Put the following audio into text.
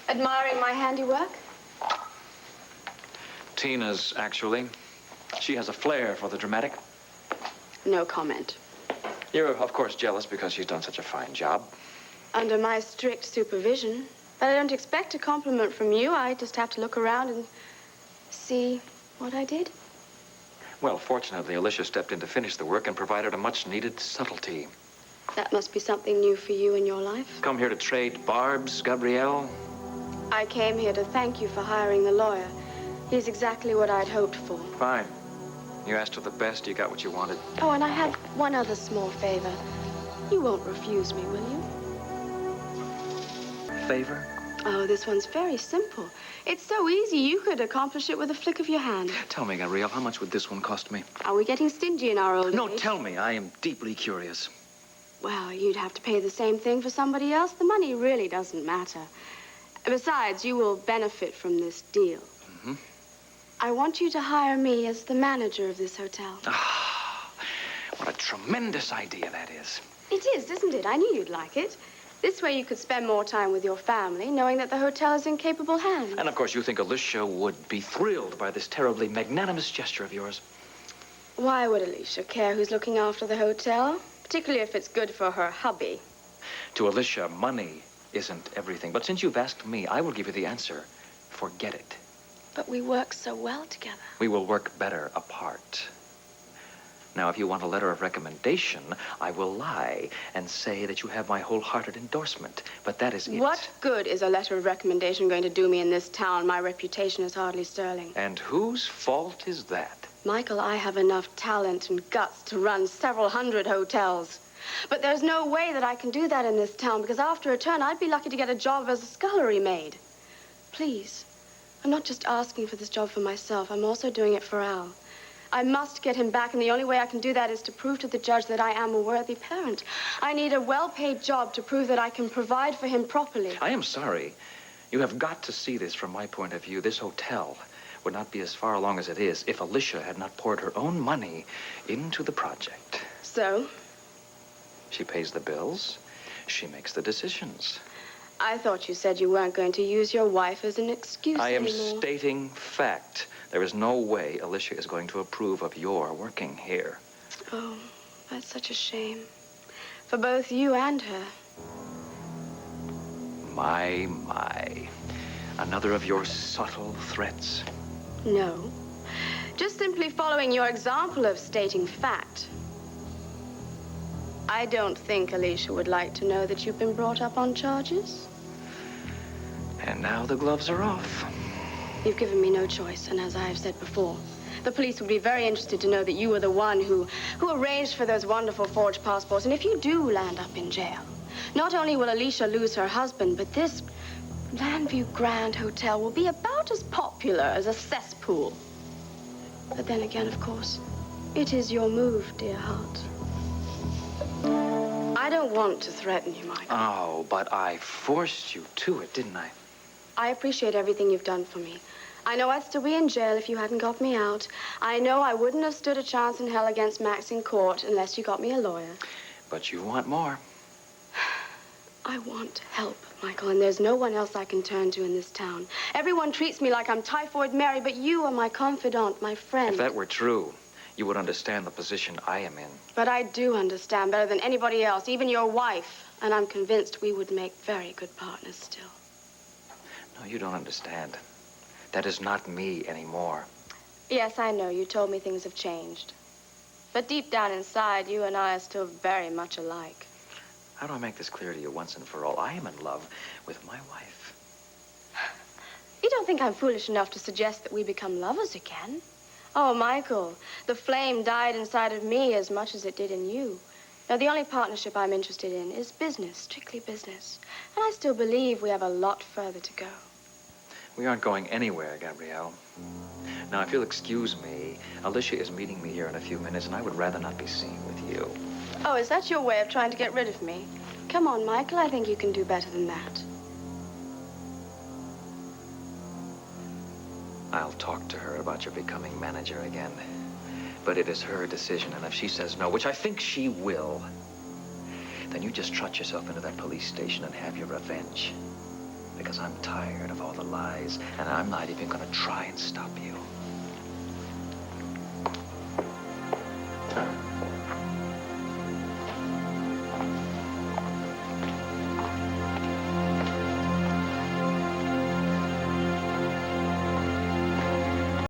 Admiring my handiwork? Tina's, actually. She has a flair for the dramatic. No comment. You're, of course, jealous because she's done such a fine job. Under my strict supervision. But I don't expect a compliment from you. I just have to look around and see what I did. Well, fortunately, Alicia stepped in to finish the work and provided a much-needed subtlety. That must be something new for you in your life. Come here to trade barbs, Gabrielle? I came here to thank you for hiring the lawyer. He's exactly what I'd hoped for. Fine. You asked for the best, you got what you wanted. Oh, and I have one other small favor. You won't refuse me, will you? Favor? Oh, this one's very simple. It's so easy, you could accomplish it with a flick of your hand. Tell me, Gabrielle, how much would this one cost me? Are we getting stingy in our old age? No, tell me. I am deeply curious. Well, you'd have to pay the same thing for somebody else. The money really doesn't matter. Besides, you will benefit from this deal. Mm-hmm. I want you to hire me as the manager of this hotel. Ah, what a tremendous idea that is. It is, isn't it? I knew you'd like it. This way you could spend more time with your family, knowing that the hotel is in capable hands. And, of course, you think Alicia would be thrilled by this terribly magnanimous gesture of yours. Why would Alicia care who's looking after the hotel? Particularly if it's good for her hubby. To Alicia, money isn't everything. But since you've asked me, I will give you the answer. Forget it. But we work so well together. We will work better apart. Now, if you want a letter of recommendation, I will lie and say that you have my wholehearted endorsement. But that is it. What good is a letter of recommendation going to do me in this town? My reputation is hardly sterling. And whose fault is that? Michael, I have enough talent and guts to run several hundred hotels. But there's no way that I can do that in this town, because after a turn, I'd be lucky to get a job as a scullery maid. Please, I'm not just asking for this job for myself. I'm also doing it for Al. I must get him back, and the only way I can do that is to prove to the judge that I am a worthy parent. I need a well-paid job to prove that I can provide for him properly. I am sorry. You have got to see this from my point of view. This hotel would not be as far along as it is if Alicia had not poured her own money into the project. So? She pays the bills. She makes the decisions. I thought you said you weren't going to use your wife as an excuse anymore. I am stating fact. There is no way Alicia is going to approve of your working here. Oh, that's such a shame. For both you and her. My. Another of your subtle threats. No. Just simply following your example of stating fact. I don't think Alicia would like to know that you've been brought up on charges. And now the gloves are off. You've given me no choice, and as I have said before, the police would be very interested to know that you were the one who arranged for those wonderful forged passports. And if you do land up in jail, not only will Alicia lose her husband, but this Landview Grand Hotel will be about as popular as a cesspool. But then again, of course, it is your move, dear heart. I don't want to threaten you, Michael. Oh, but I forced you to it, didn't I? I appreciate everything you've done for me. I know I'd still be in jail if you hadn't got me out. I know I wouldn't have stood a chance in hell against Max in court unless you got me a lawyer. But you want more. I want help, Michael, and there's no one else I can turn to in this town. Everyone treats me like I'm Typhoid Mary, but you are my confidant, my friend. If that were true, you would understand the position I am in. But I do understand better than anybody else, even your wife. And I'm convinced we would make very good partners still. No, you don't understand. That is not me anymore. Yes, I know. You told me things have changed. But deep down inside, you and I are still very much alike. How do I make this clear to you once and for all? I am in love with my wife. You don't think I'm foolish enough to suggest that we become lovers again? Oh, Michael, the flame died inside of me as much as it did in you. Now, the only partnership I'm interested in is business, strictly business. And I still believe we have a lot further to go. We aren't going anywhere, Gabrielle. Now, if you'll excuse me, Alicia is meeting me here in a few minutes, and I would rather not be seen with you. Oh, is that your way of trying to get rid of me? Come on, Michael, I think you can do better than that. I'll talk to her about your becoming manager again. But it is her decision, and if she says no, which I think she will, then you just trot yourself into that police station and have your revenge. Because I'm tired of all the lies, and I'm not even gonna try and stop you.